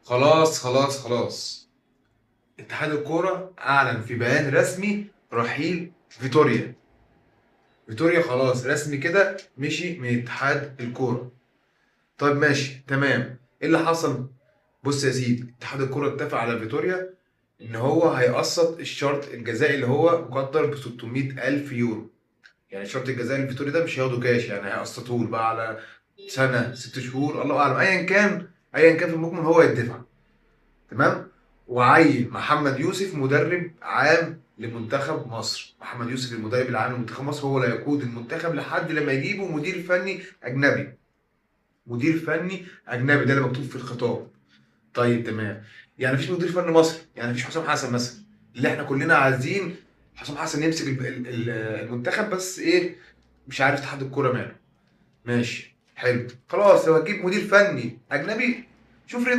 خلاص. اتحاد الكورة أعلن في بيان رسمي رحيل فيتوريا. فيتوريا خلاص رسمي كده مشي من اتحاد الكورة. طيب ماشي تمام. ايه اللي حصل؟ بص يا سيدي، اتحاد الكورة اتفق على فيتوريا ان هو هيقسط الشرط الجزائي اللي هو مقدر ب 600 الف يورو. يعني الشرط الجزائي لفيتوريا ده مش هياخده كاش، يعني هيقسطه له بقى على سنة 6 شهور، الله اعلم، ايا كان في المجمل هو يدفع. تمام. وعين محمد يوسف مدرب عام لمنتخب مصر. محمد يوسف المدرب العام لمنتخب مصر هو اللي هيقود المنتخب لحد لما يجيبوا مدير فني اجنبي. مدير فني اجنبي ده اللي مكتوب في الخطاب. طيب تمام. يعني مفيش مدير فني مصري، يعني مفيش حسام حسن مثلا اللي احنا كلنا عايزين حسام حسن يمسك المنتخب، بس ايه، مش عارف اتحاد الكوره ماله. ماشي حلو خلاص، لو هتجيب مدير فني اجنبي شوف رينالدو.